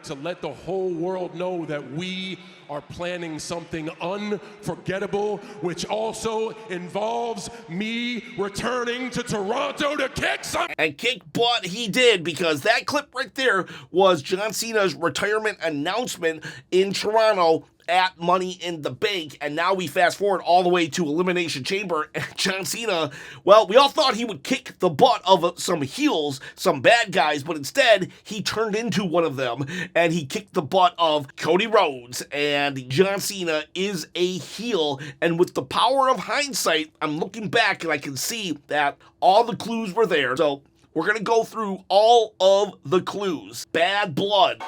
to let the whole world know that we are planning something unforgettable, which also involves me returning to Toronto to kick some. And kick butt he did, because that clip right there was John Cena's retirement announcement in Toronto at Money in the Bank. And now we fast forward all the way to Elimination Chamber, and John Cena, well, we all thought he would kick the butt of some heels, some bad guys, but instead he turned into one of them and he kicked the butt of Cody Rhodes. And John Cena is a heel, and with the power of hindsight, I'm looking back and I can see that all the clues were there. So we're gonna go through all of the clues. Bad blood.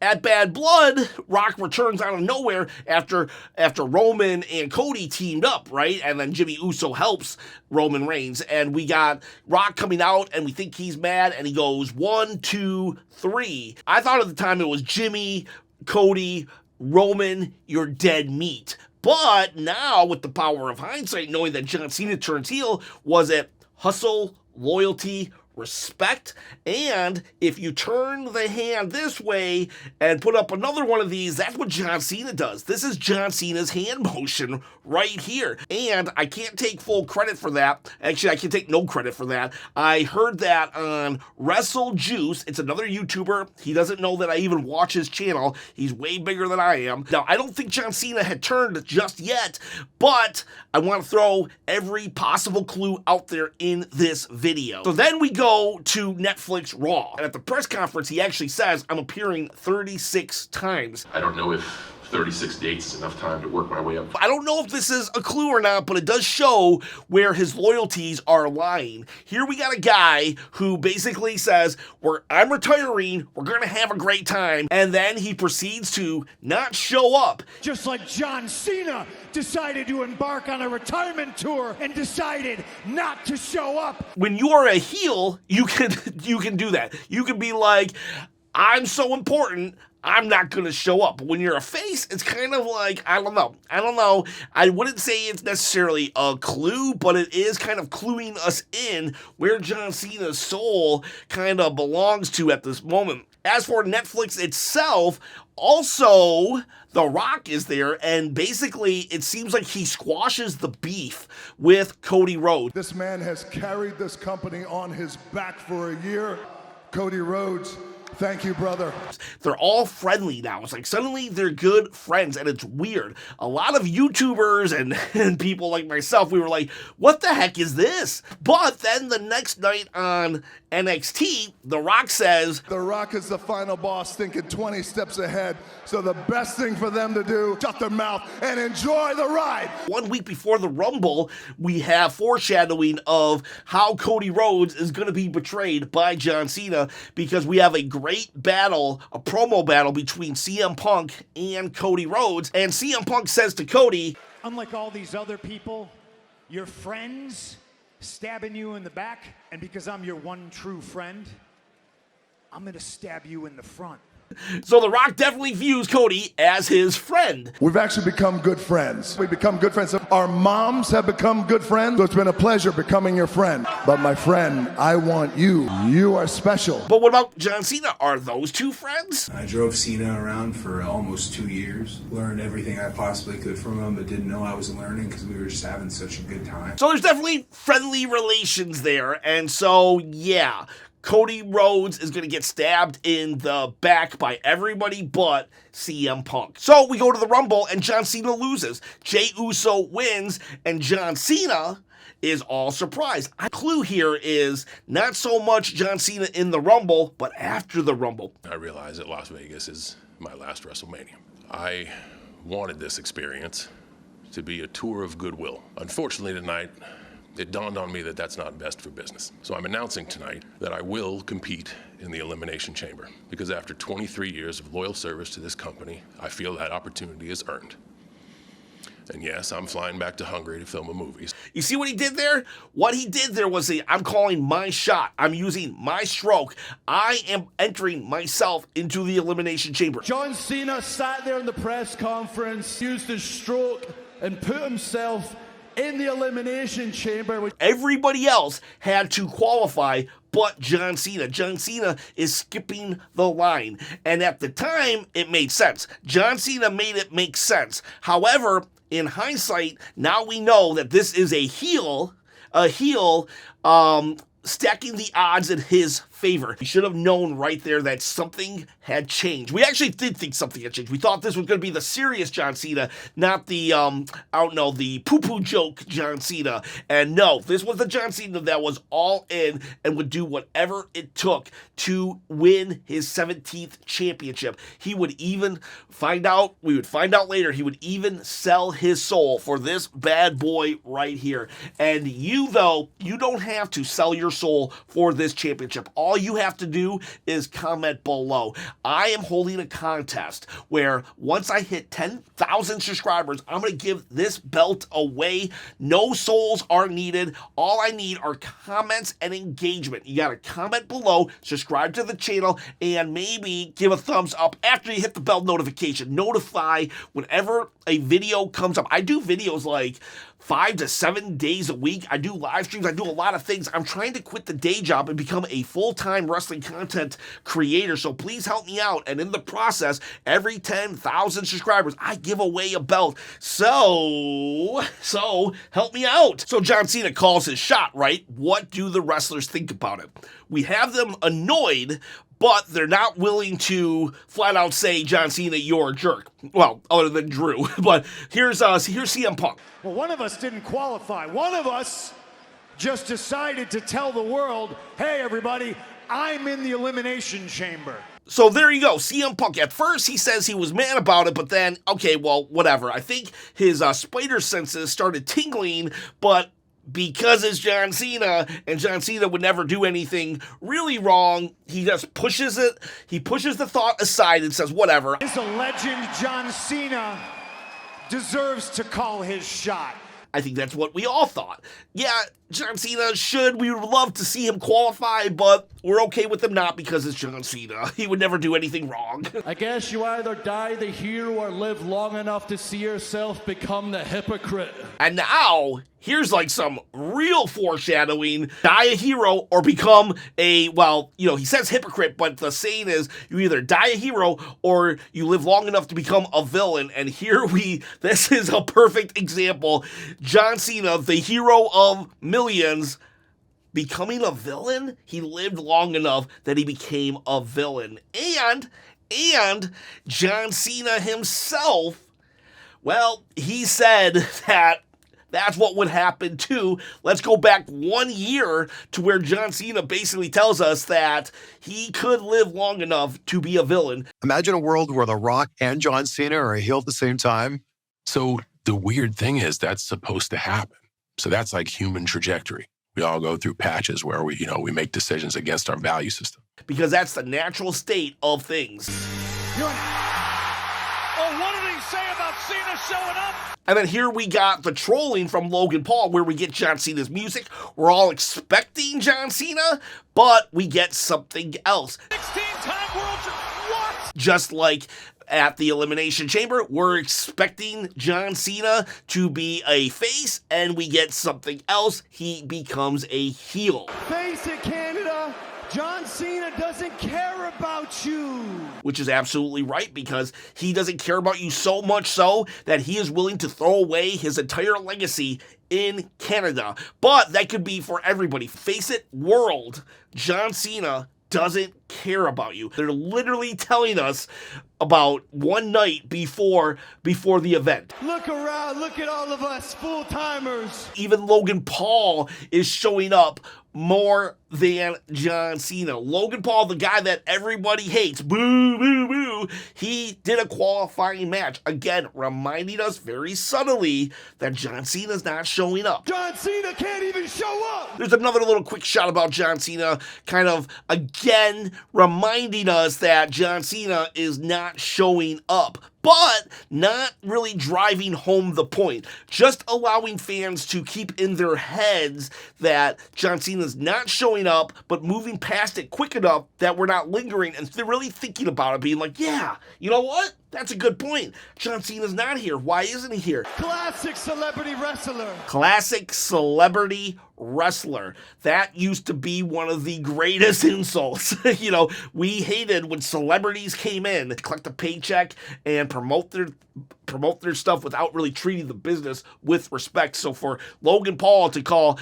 At Bad Blood, Rock returns out of nowhere after Roman and Cody teamed up, right? And then Jimmy Uso helps Roman Reigns. And we got Rock coming out, and we think he's mad, and he goes 1, 2, 3. I thought at the time it was Jimmy, Cody, Roman, you're dead meat. But now, with the power of hindsight, knowing that John Cena turns heel, was it hustle, loyalty, respect? And if you turn the hand this way and put up another one of these, that's what John Cena does. This is John Cena's hand motion right here. And I can't take full credit for that. Actually, I can take no credit for that. I heard that on Wrestle Juice. It's another YouTuber. He doesn't know that I even watch his channel. He's way bigger than I am. Now, I don't think John Cena had turned just yet, but I want to throw every possible clue out there in this video. So then we go to Netflix Raw. And at the press conference, he actually says, I'm appearing 36 times. I don't know if 36 dates is enough time to work my way up. I don't know if this is a clue or not, but it does show where his loyalties are lying. Here we got a guy who basically says, I'm retiring, we're gonna have a great time, and then he proceeds to not show up. Just like John Cena decided to embark on a retirement tour and decided not to show up. When you are a heel, you can do that. You can be like, I'm so important, I'm not going to show up. But when you're a face, it's kind of like, I don't know. I wouldn't say it's necessarily a clue, but it is kind of cluing us in where John Cena's soul kind of belongs to at this moment. As for Netflix itself, also, The Rock is there, and basically it seems like he squashes the beef with Cody Rhodes. This man has carried this company on his back for a year. Cody Rhodes, thank you, brother. They're all friendly now. It's like suddenly they're good friends, and it's weird. A lot of YouTubers and people like myself, we were like, what the heck is this? But then the next night on NXT, The Rock says, The Rock is the final boss, thinking 20 steps ahead. So the best thing for them to do, shut their mouth and enjoy the ride. 1 week before the Rumble, we have foreshadowing of how Cody Rhodes is going to be betrayed by John Cena, because we have a great battle, a promo battle between CM Punk and Cody Rhodes. And CM Punk says to Cody, unlike all these other people, your friends stabbing you in the back, and because I'm your one true friend, I'm gonna stab you in the front. So The Rock definitely views Cody as his friend. We've actually become good friends. We've become good friends. Our moms have become good friends. So it's been a pleasure becoming your friend. But my friend, I want you. You are special. But what about John Cena? Are those two friends? I drove Cena around for almost 2 years. Learned everything I possibly could from him, but didn't know I was learning because we were just having such a good time. So there's definitely friendly relations there. And so, yeah, Cody Rhodes is going to get stabbed in the back by everybody but CM Punk. So we go to the Rumble, and John Cena loses. Jey Uso wins, and John Cena is all surprised. A clue here is not so much John Cena in the Rumble, but after the Rumble. I realize that Las Vegas is my last WrestleMania. I wanted this experience to be a tour of goodwill. Unfortunately tonight, it dawned on me that that's not best for business. So I'm announcing tonight that I will compete in the Elimination Chamber, because after 23 years of loyal service to this company, I feel that opportunity is earned. And yes, I'm flying back to Hungary to film a movie. You see what he did there? What he did there was I'm calling my shot. I'm using my stroke. I am entering myself into the Elimination Chamber. John Cena sat there in the press conference, used his stroke, and put himself in the Elimination Chamber. Everybody else had to qualify but John Cena. John Cena is skipping the line. And at the time, it made sense. John Cena made it make sense. However, in hindsight, now we know that this is a heel, stacking the odds in his favor. We should have known right there that something had changed. We actually did think something had changed. We thought this was going to be the serious John Cena, not the, the poo-poo joke John Cena. And no, this was the John Cena that was all in and would do whatever it took to win his 17th championship. He would even we would find out later, he would even sell his soul for this bad boy right here. And you, though, you don't have to sell your soul for this championship. All you have to do is comment below. I am holding a contest where once I hit 10,000 subscribers, I'm going to give this belt away. No souls are needed. All I need are comments and engagement. You got to comment below, subscribe to the channel, and maybe give a thumbs up after you hit the bell notification. Notify whenever a video comes up. I do videos like 5 to 7 days a week. I do live streams. I do a lot of things. I'm trying to quit the day job and become a full-time wrestling content creator. So please help me out. And in the process, every 10,000 subscribers, I give away a belt. So help me out. So John Cena calls his shot, right? What do the wrestlers think about it? We have them annoyed, but they're not willing to flat out say, John Cena, you're a jerk. Well, other than Drew. But here's CM Punk. Well, one of us didn't qualify. One of us just decided to tell the world, hey, everybody, I'm in the Elimination Chamber. So there you go, CM Punk. At first, he says he was mad about it, but then, okay, well, whatever. I think his spider senses started tingling, but because it's John Cena, and John Cena would never do anything really wrong, he just pushes it. He pushes the thought aside and says, whatever. This a legend, John Cena, deserves to call his shot. I think that's what we all thought. Yeah, John Cena we would love to see him qualify, but we're okay with him not because it's John Cena. He would never do anything wrong. I guess you either die the hero or live long enough to see yourself become the hypocrite. And now, here's like some real foreshadowing. Die a hero or become he says hypocrite, but the saying is you either die a hero or you live long enough to become a villain. And this is a perfect example. John Cena, the hero of millions, becoming a villain. He lived long enough that he became a villain. And John Cena himself, well, he said that that's what would happen too. Let's go back 1 year to where John Cena basically tells us that he could live long enough to be a villain. Imagine a world where The Rock and John Cena are a heel at the same time. So the weird thing is that's supposed to happen. So that's like human trajectory. We all go through patches where we make decisions against our value system. Because that's the natural state of things. Oh, what did he say about Cena showing up? And then here we got the trolling from Logan Paul where we get John Cena's music. We're all expecting John Cena, but we get something else. 16-time world what? Just like at the Elimination Chamber, we're expecting John Cena to be a face, and we get something else. He becomes a heel. Face it, Canada. John Cena doesn't care about you. Which is absolutely right, because he doesn't care about you so much so that he is willing to throw away his entire legacy in Canada. But that could be for everybody. Face it, world, John Cena doesn't care about you. They're literally telling us about one night before the event. Look around, look at all of us full-timers. Even Logan Paul is showing up more than John Cena. Logan Paul, the guy that everybody hates, boo, boo, boo, he did a qualifying match. Again, reminding us very subtly that John Cena's not showing up. John Cena can't even show up. There's another little quick shot about John Cena, kind of, again, reminding us that John Cena is not showing up. but not really driving home the point. Just allowing fans to keep in their heads that John Cena's not showing up, but moving past it quick enough that we're not lingering and really thinking about it, being like, yeah, you know what? That's a good point. John Cena's not here. Why isn't he here? Classic celebrity wrestler. Classic celebrity wrestler. That used to be one of the greatest insults. You know, we hated when celebrities came in to collect a paycheck and promote their stuff without really treating the business with respect. So for Logan Paul to call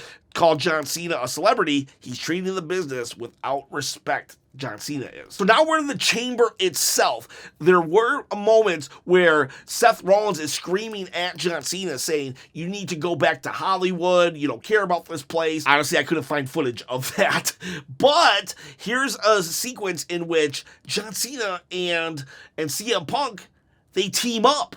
John Cena a celebrity, he's treating the business without respect. John Cena is. So now we're in the chamber itself. There were moments where Seth Rollins is screaming at John Cena saying, you need to go back to Hollywood. You don't care about this place. Honestly, I couldn't find footage of that. But here's a sequence in which John Cena and CM Punk, they team up.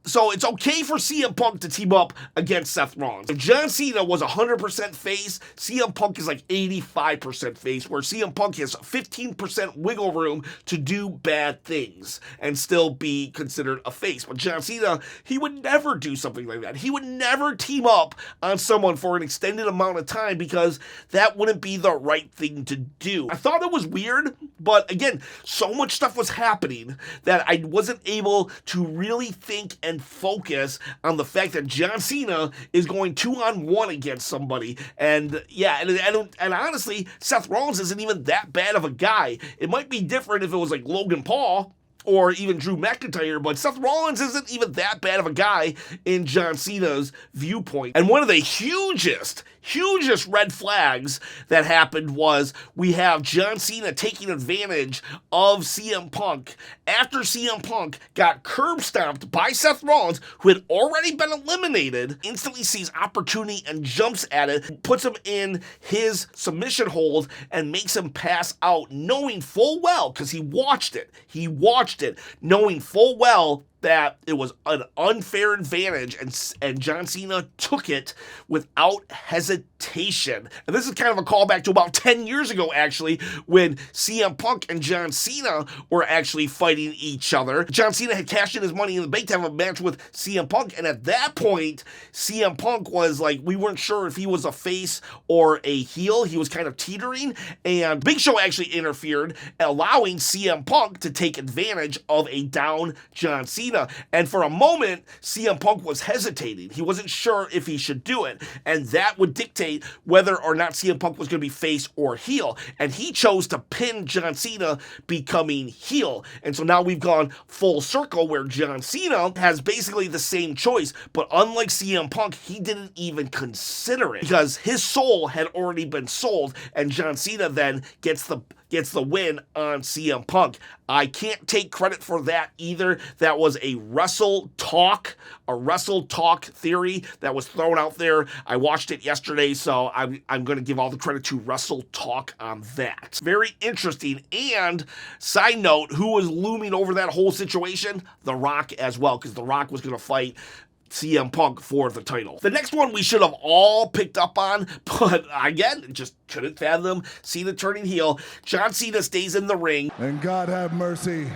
So it's okay for CM Punk to team up against Seth Rollins. If John Cena was 100% face, CM Punk is like 85% face, where CM Punk has 15% wiggle room to do bad things and still be considered a face. But John Cena, he would never do something like that. He would never team up on someone for an extended amount of time because that wouldn't be the right thing to do. I thought it was weird, but again, so much stuff was happening that I wasn't able to really think and focus on the fact that John Cena is going 2-on-1 against somebody. And yeah, and honestly, Seth Rollins isn't even that bad of a guy. It might be different if it was like Logan Paul or even Drew McIntyre, but Seth Rollins isn't even that bad of a guy in John Cena's viewpoint. And one of the hugest red flags that happened was we have John Cena taking advantage of CM Punk after CM Punk got curb stomped by Seth Rollins, who had already been eliminated, instantly sees opportunity and jumps at it, puts him in his submission hold and makes him pass out, knowing full well, because he watched it, knowing full well that it was an unfair advantage, and John Cena took it without hesitation. And this is kind of a callback to about 10 years ago, actually, when CM Punk and John Cena were actually fighting each other. John Cena had cashed in his money in the bank to have a match with CM Punk, and at that point, CM Punk was like, we weren't sure if he was a face or a heel. He was kind of teetering, and Big Show actually interfered, allowing CM Punk to take advantage of a down John Cena. And for a moment, CM Punk was hesitating. He wasn't sure if he should do it. And that would dictate whether or not CM Punk was going to be face or heel. And he chose to pin John Cena, becoming heel. And so now we've gone full circle where John Cena has basically the same choice. But unlike CM Punk, he didn't even consider it because his soul had already been sold. And John Cena then gets the win on CM Punk. I can't take credit for that either. That was a Wrestle Talk theory that was thrown out there. I watched it yesterday, so I'm going to give all the credit to Wrestle Talk on that. Very interesting. And side note, who was looming over that whole situation? The Rock as well, because The Rock was going to fight CM Punk for the title. The next one we should have all picked up on, but again, just couldn't fathom Cena turning heel. John Cena stays in the ring. And God have mercy,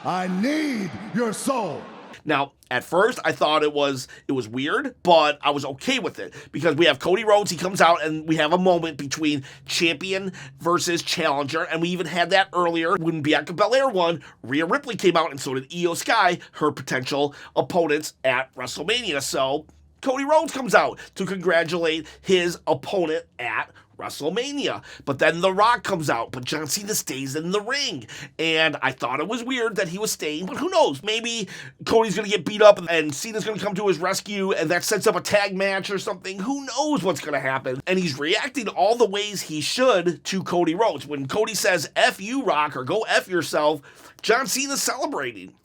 I need your soul. Now, at first, I thought it was weird, but I was okay with it because we have Cody Rhodes. He comes out and we have a moment between champion versus challenger, and we even had that earlier when Bianca Belair won. Rhea Ripley came out, and so did Io Sky, her potential opponents at WrestleMania. So Cody Rhodes comes out to congratulate his opponent at WrestleMania. But then The Rock comes out, but John Cena stays in the ring. And I thought it was weird that he was staying, but who knows? Maybe Cody's going to get beat up and Cena's going to come to his rescue and that sets up a tag match or something. Who knows what's going to happen? And he's reacting all the ways he should to Cody Rhodes. When Cody says, F you, Rock, or go F yourself, John Cena's celebrating.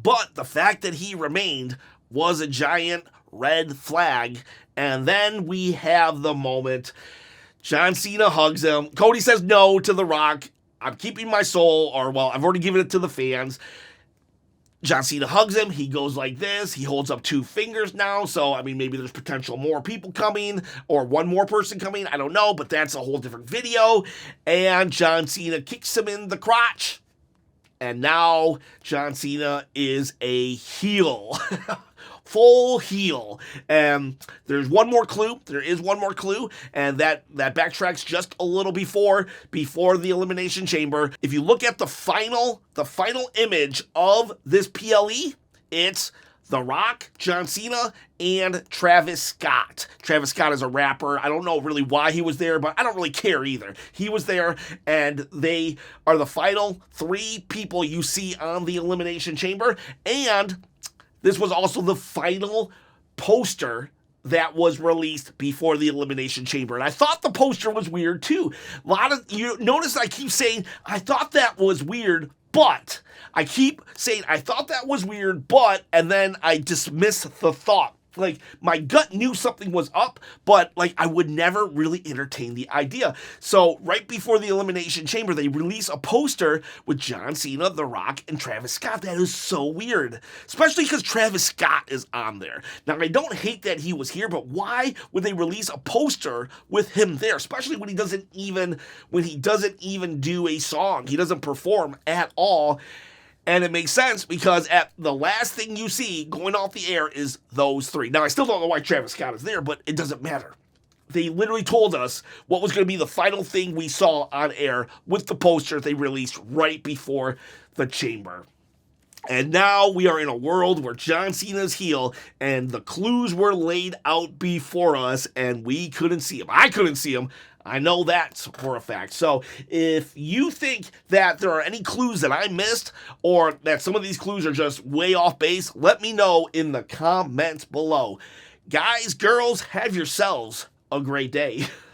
But the fact that he remained was a giant red flag. And then we have the moment John Cena hugs him. Cody says no to The Rock. I'm keeping my soul, or well, I've already given it to the fans. John Cena hugs him. He goes like this. He holds up 2 fingers now. So, I mean, maybe there's potential more people coming or one more person coming. I don't know, but that's a whole different video. And John Cena kicks him in the crotch. And now John Cena is a heel. Full heel. And there's one more clue. There is one more clue. And that backtracks just a little before the Elimination Chamber. If you look at the final image of this PLE, it's The Rock, John Cena, and Travis Scott. Travis Scott is a rapper. I don't know really why he was there, but I don't really care either. He was there, and they are the final 3 people you see on the Elimination Chamber. And this was also the final poster that was released before the Elimination Chamber. And I thought the poster was weird too. You notice I keep saying, I thought that was weird, but I keep saying, I thought that was weird, but, and then I dismiss the thought. Like, my gut knew something was up, but, like, I would never really entertain the idea. So, right before the Elimination Chamber, they release a poster with John Cena, The Rock, and Travis Scott. That is so weird. Especially because Travis Scott is on there. Now, I don't hate that he was here, but why would they release a poster with him there? Especially when he doesn't even do a song. He doesn't perform at all. And it makes sense because at the last thing you see going off the air is those 3. Now, I still don't know why Travis Scott is there, but it doesn't matter. They literally told us what was going to be the final thing we saw on air with the poster they released right before the chamber. And now we are in a world where John Cena's heel, and the clues were laid out before us, and we couldn't see them. I couldn't see them. I know that for a fact. So if you think that there are any clues that I missed, or that some of these clues are just way off base, let me know in the comments below. Guys, girls, have yourselves a great day.